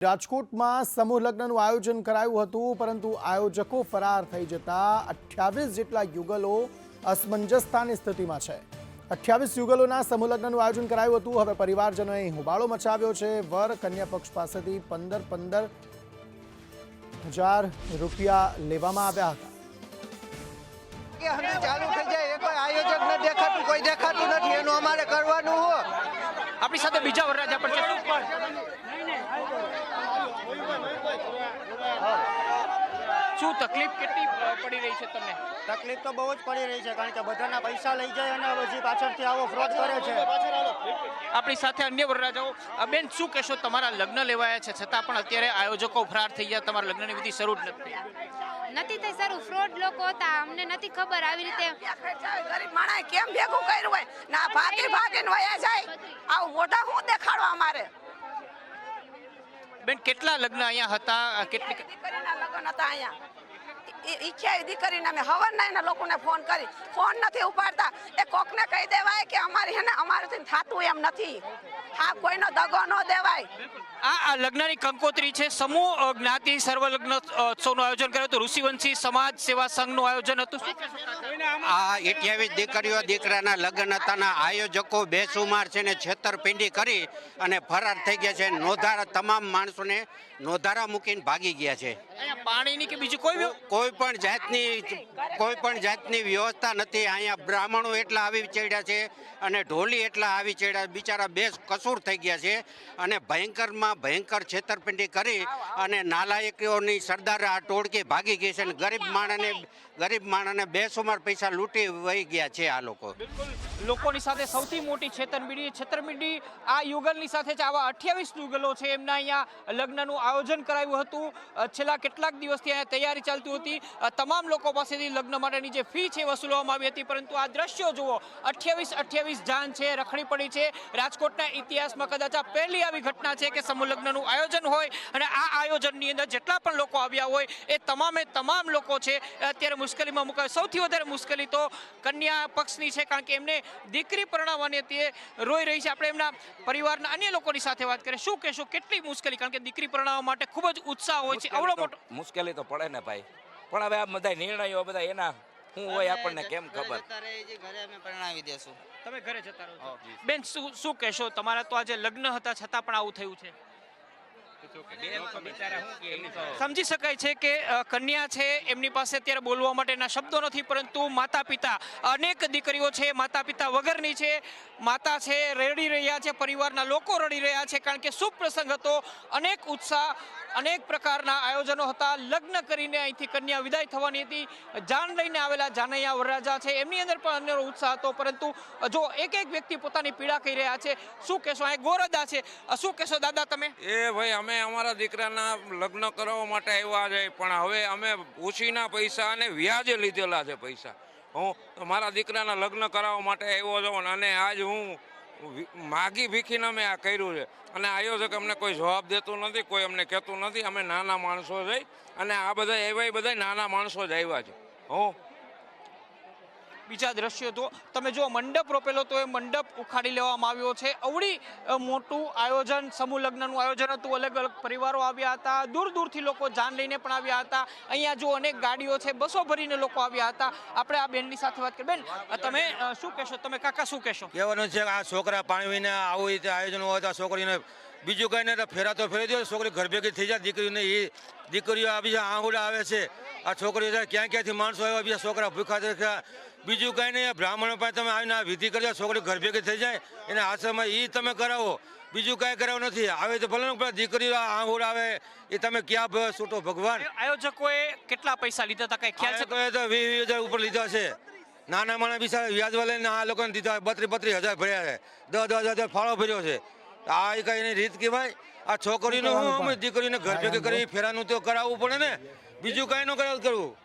રાજકોટમાં સમૂહ લગ્નનું આયોજન કરાયું હતું, પરંતુ આયોજકો ફરાર થઈ જતા 28 જેટલા યુગલો અસમંજસતાની સ્થિતિમાં છે। 28 યુગલોના સમૂહ લગ્નનું આયોજન કરાયું હતું। હવે પરિવારજનોએ હોબાળો મચાવ્યો છે। વર કન્યા પક્ષ પાસેથી 15,000 રૂપિયા લેવામાં આવ્યા હતા। ચાલુ થઈ જાય કોઈ આયોજક ન દેખાતું, કોઈ દેખાતું નથી, એનું અમારે કરવાનું હો। આપણી સાથે બીજા વરરાજા પણ છે। શું તકલીફ કેટલી પડી રહી છે તમને? તકલીફ તો બહુ જ પડી રહી છે, કારણ કે બધાના પૈસા લઈ જાય અને પછી પાછળથી આવો ફ્રોડ કરે છે। આપણી સાથે અન્ય વરરાજાઓ। બેન, શું કહેશો? તમારા લગ્ન લેવાયા છે, છતાં પણ અત્યારે આયોજકો ફરાર થઈ ગયા, તમારા લગ્નની વિધિ શરૂ જ નથી થઈ સારું। ફ્રોડ લોકો હતા, અમને નથી ખબર આવી રીતે ગરીબ માણસ કેમ ભેગું કર્યું હોય ના ભાગીને વયા જાય। આવું મોઢા હું દેખાડવા અમારે? બેન, કેટલા લગ્ન અહીંયા હતા? કેટલી દીકરીના લગ્ન હતા અહીંયા। ઈચ્છા દીકરીને અમે હવરના લોકોને ફોન કરી, ફોન નથી ઉપાડતા। એ કોકને કહી દેવાય કે અમારાથી થતું એમ નથી। હા, કોઈનો દગો ન દેવાય। આ લગ્નની કંકોત્રી છે। સમૂહ જ્ઞાતિ સર્વ લગ્ન ઉત્સવનું આયોજન કર્યું હતું। ઋષિવંશી સમાજ સેવા સંઘનું આયોજન હતું। શું કહેશો? આ 28 દીકરીઓ દીકરાના લગ્ન હતાના આયોજકો બેસુમાર છે ને છેતરપિંડી કરી અને ફરાર થઈ ગયા છે। નોંધારા તમામ માણસોને નોંધારા મૂકીને ભાગી ગયા છે। અહીંયા પાણીની કે બીજી કોઈ પણ જાતની વ્યવસ્થા નથી। અહીંયા બ્રાહ્મણો એટલા આવી ચડ્યા છે અને ઢોલી એટલા આવી ચડ્યા, બિચારા બે કસૂર થઈ ગયા છે અને ભયંકર છેતરપિંડી કરી અને નાલાયકોની સરદાર આ ટોળકી ભાગી ગઈ છે અને ગરીબ માણસને બેસુમાર પૈસા લૂંટી વહી ગયા છે આ લોકો। લોકોની સાથે સૌથી મોટી છેતરપિંડી આ યુગલની સાથે છે। આવા 28 યુગલો છે, એમના અહીંયા લગ્નનું આયોજન કરાયું હતું। છેલ્લા કેટલાક દિવસથી અહીંયા તૈયારી ચાલતી હતી। તમામ લોકો પાસેથી લગ્ન માટેની જે ફી છે વસૂલવામાં આવી હતી, પરંતુ આ દ્રશ્યો જુઓ, 28 જાન છે, રખડી પડી છે। રાજકોટના ઇતિહાસમાં કદાચ આ પહેલી આવી ઘટના છે કે સમૂહ લગ્નનું આયોજન હોય અને આ આયોજનની અંદર જેટલા પણ લોકો આવ્યા હોય એ તમામ લોકો છે અત્યારે મુશ્કેલીમાં મુકાય। સૌથી વધારે મુશ્કેલી તો કન્યા પક્ષની છે, કારણ કે એમને દીકરી પરણાવવાની તે રોઈ રહી છે। આપણે એમના પરિવારના અન્ય લોકોની સાથે વાત કરીએ। શું કહેશો, કેટલી મુશ્કેલી? કારણ કે દીકરી પરણાવવા માટે ખૂબ જ ઉત્સાહ હોય છે, અવળો મોટો મુશ્કેલી તો પડે ને ભાઈ, પણ હવે આ બધા નિર્ણયો બધા એના શું હોય આપણને કેમ ખબર? ઘરે અમે પરણાવી દેશું। તમે ઘરે જતા રહો છો? બેન, શું કહેશો? તમારા તો આજે લગ્ન હતા, છતાં પણ આવું થયું છે। સમજી શકાય છે કે કન્યા છે, એમની પાસે અત્યારે બોલવા માટેના શબ્દો નથી, પરંતુ માતા પિતા, અનેક દીકરીઓ છે માતા પિતા વગરની છે। માતા છે રડી રહ્યા છે, પરિવારના લોકો રડી રહ્યા છે, કારણ કે શુભ પ્રસંગ હતો, અનેક ઉત્સાહ, અનેક પ્રકારના આયોજનો હતા। લગ્ન કરીને અહીંથી કન્યા વિદાય થવાની હતી। જાન લઈને આવેલા જાનૈયા વરરાજા છે, એમની અંદર પણ અનેરો ઉત્સાહ હતો, પરંતુ જો એક વ્યક્તિ પોતાની પીડા કહી રહ્યા છે। શું કહેશો? અહીં ગોરદા છે, શું કહેશો દાદા તમે? ભાઈ, અમે અમારા દીકરાના લગ્ન કરાવવા માટે આવ્યા છે, પણ હવે અમે ઉછીના પૈસા અને વ્યાજે લીધેલા છે પૈસા। હું મારા દીકરાના લગ્ન કરાવવા માટે આવ્યો છું અને આજ હું માગી ભીખીને અમે આ કર્યું છે અને આયોજક અમને કોઈ જવાબ દેતું નથી, કોઈ અમને કહેતું નથી। અમે નાના માણસો છે અને આ બધા એવા બધા નાના માણસો જ આવ્યા છે। બીજા દ્રશ્યો તો તમે જો, મંડપ રોપેલો તો એ મંડપ ઉખાડી લેવામાં આવ્યો છે। અવળી મોટું આયોજન, સમૂહ લગ્નનું આયોજન હતું। અલગ અલગ પરિવારો આવ્યા હતા, દૂર દૂરથી લોકો જાન લઈને પણ આવ્યા હતા। અહીંયા જો અનેક ગાડીઓ છે, બસો ભરીને લોકો આવ્યા હતા। આપણે આ બેનની સાથે વાત કરીએ। બેન, તમે શું કહેશો? તમે કાકા શું કહેશો? કહેવાનું છે કે આ છોકરા પાણી વિના આવું રીતે આયોજન હોય તો છોકરીને બીજું કંઈ નહીં, ફેરા તો ફેરી દો, છોકરી ઘર ભેગી થઈ જાય। દીકરીઓ આ બીજા આંગુડા આવે છે, આ છોકરીઓ ક્યાંથી માણસો આવ્યા, બીજા છોકરા ભૂખા થયા, બીજું કાંઈ નહીં। બ્રાહ્મણો પાસે તમે આવીને આ વિધિ કરી દો, છોકરી ઘર ભેગી થઈ જાય, એને આશ્રમમાં એ તમે કરાવો, બીજું કાંઈ કરાવવું નથી। આવે તો ભલે પેલા દીકરીઓ આંગુડ આવે એ તમે ક્યાં છૂટો ભગવાન? આયોજકોએ કેટલા પૈસા લીધા હતા, કઈ ખ્યાલ છે? તો 20,000 ઉપર લીધા છે। નાના માણસ બિચારા વ્યાજવા લઈને આ લોકોને દીધા 32,000 ભર્યા છે, 10,000 ફાળો ભર્યો છે। આ કઈ એની રીત કહેવાય? આ છોકરીનું દીકરીને ઘર ભેગી કરી ફેરાનું તો કરાવવું પડે ને, બીજું કાંઈ ન કરવું।